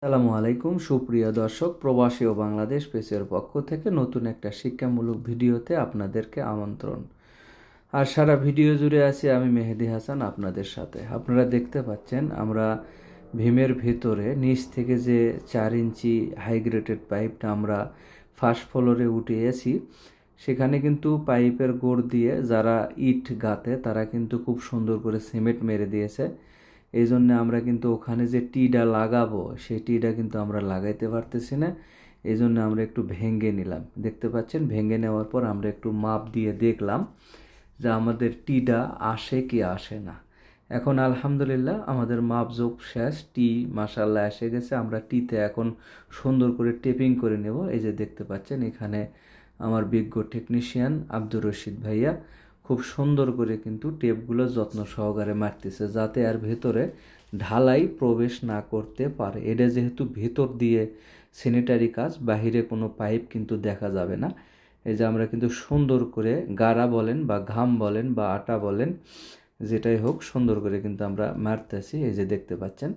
আসসালামু আলাইকুম সুপ্রিয় দর্শক, প্রবাসী ও বাংলাদেশ পেজের পক্ষ থেকে নতুন একটা শিক্ষামূলক ভিডিওতে আপনাদেরকে আমন্ত্রণ। আর সারা ভিডিও জুড়ে আছি আমি মেহেদি হাসান আপনাদের সাথে। আপনারা দেখতে পাচ্ছেন আমরা ভীমের ভেতরে নিচ থেকে যে 4 ইঞ্চি হাই গ্রেডেড পাইপটা আমরা ফার্স্ট ফ্লোরে উঠিয়েছি, সেখানে কিন্তু পাইপের গোড় দিয়ে যারা ইট গাঁথে তারা কিন্তু খুব সুন্দর করে সিমেন্ট মেরে দিয়েছে। এই জন্য আমরা কিন্তু ওখানে যে টিটা লাগাবো সেই টিটা কিন্তু আমরা লাগাইতে পারতেছি না। এই জন্য আমরা একটু ভেঙে নিলাম। দেখতে পাচ্ছেন, ভেঙে নেওয়ার পর আমরা একটু মাপ দিয়ে দেখলাম যে আমাদের টিটা আসে কি আসে না। এখন আলহামদুলিল্লাহ আমাদের মাপজোক শেষ, টি মাশাআল্লাহ এসে গেছে। আমরা টিতে এখন সুন্দর করে টেপিং করে নেব। এই যে দেখতে পাচ্ছেন এখানে আমার বিজ্ঞ টেকনিশিয়ান আব্দুর রশিদ ভাইয়া খুব সুন্দর করে কিন্তু টেপগুলো যত্ন সহকারে মারতেছে, যাতে আর ভেতরে ঢালাই প্রবেশ না করতে পারে। এটা যেহেতু ভেতর দিয়ে স্যানিটারি কাজ, বাহিরে কোনো পাইপ কিন্তু দেখা যাবে না। এই যে আমরা কিন্তু সুন্দর করে গাড়া বলেন বা ঘাম বলেন বা আটা বলেন, যেটাই হোক সুন্দর করে কিন্তু আমরা মারতেছি। এই যে দেখতে পাচ্ছেন,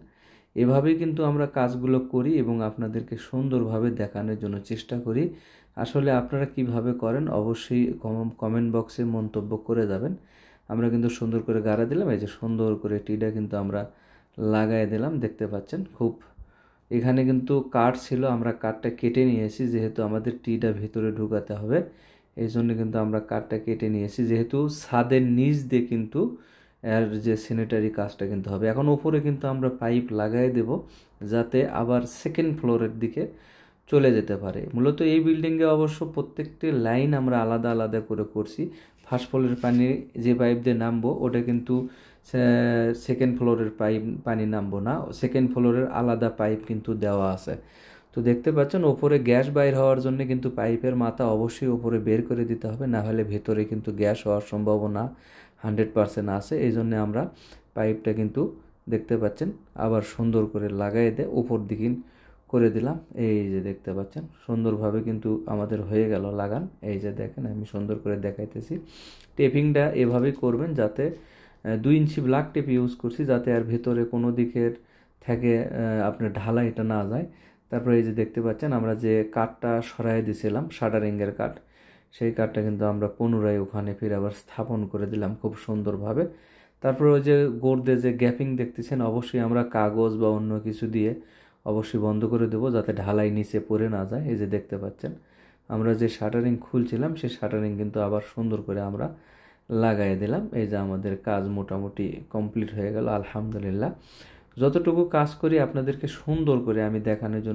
এভাবেই কিন্তু আমরা কাজগুলো করি এবং আপনাদেরকে সুন্দরভাবে দেখানোর জন্য চেষ্টা করি। আসলে আপনারা কিভাবে করেন অবশ্যই কমেন্ট বক্সে মন্তব্য করে যাবেন। আমরা কিন্তু সুন্দর করে গাড়া দিলাম। এই যে সুন্দর করে টিটা কিন্তু আমরা লাগাই দিলাম। দেখতে পাচ্ছেন খুব, এখানে কিন্তু কাঠ ছিল, আমরা কাঠটা কেটে নিয়েছি, যেহেতু আমাদের টিটা ভিতরে ঢুকাতে হবে। এই জন্য কিন্তু আমরা কাঠটা কেটে নিয়েছি, যেহেতু ছাদের নিচ দিয়ে কিন্তু এর যে স্যানিটারি কাজটা কিন্তু হবে। এখন উপরে কিন্তু আমরা পাইপ লাগাই দেব, যাতে আবার সেকেন্ড ফ্লোরের দিকে চলে যেতে পারে। মূলত এই বিল্ডিংয়ে অবশ্য প্রত্যেকটি লাইন আমরা আলাদা আলাদা করে করছি। ফার্স্ট ফ্লোরের পানি যে পাইপ দিয়ে নামবো ওটা কিন্তু সেকেন্ড ফ্লোরের পানি নামবো না, সেকেন্ড ফ্লোরের আলাদা পাইপ কিন্তু দেওয়া আছে। তো দেখতে পাচ্ছেন ওপরে গ্যাস বাইর হওয়ার জন্য কিন্তু পাইপের মাথা অবশ্যই ওপরে বের করে দিতে হবে, না হলে ভেতরে কিন্তু গ্যাস হওয়ার সম্ভাবনা 100% আছে। এই জন্য আমরা পাইপটা কিন্তু দেখতে পাচ্ছেন আবার সুন্দর করে লাগাই দিয়ে উপর দিকে করে দিলাম। এই যে দেখতে পাচ্ছেন সুন্দরভাবে কিন্তু আমাদের হয়ে গেল লাগান। এই যে দেখেন আমি সুন্দর করে দেখাইতেছি। টেপিংটা এভাবেই করবেন, যাতে 2 ইঞ্চি ব্ল্যাক টেপ ইউজ করছি, যাতে আর ভেতরে কোনো দিকের থেকে আপনার ঢালাইটা না যায়। তারপরে এই যে দেখতে পাচ্ছেন আমরা যে কাঠটা সরাই দিয়েছিলাম শাটারিংয়ের কাঠ, সেই কাঠটা কিন্তু আমরা পুনরায় ওখানে ফিরে আবার স্থাপন করে দিলাম খুব সুন্দরভাবে। তারপরে ওই যে গোড়দে যে গ্যাপিং দেখতেছেন, অবশ্যই আমরা কাগজ বা অন্য কিছু দিয়ে অবশ্যই বন্ধ করে দেবো, যাতে ঢালাই নিচে পড়ে না যায়। এই যে দেখতে পাচ্ছেন আমরা যে শাটারিং খুলছিলাম সেই শাটারিং কিন্তু আবার সুন্দর করে আমরা লাগাই দিলাম। এই যে আমাদের কাজ মোটামুটি কমপ্লিট হয়ে গেল আলহামদুলিল্লাহ। যতটুকু কাজ করি আপনাদেরকে সুন্দর করে আমি দেখানোর জন্য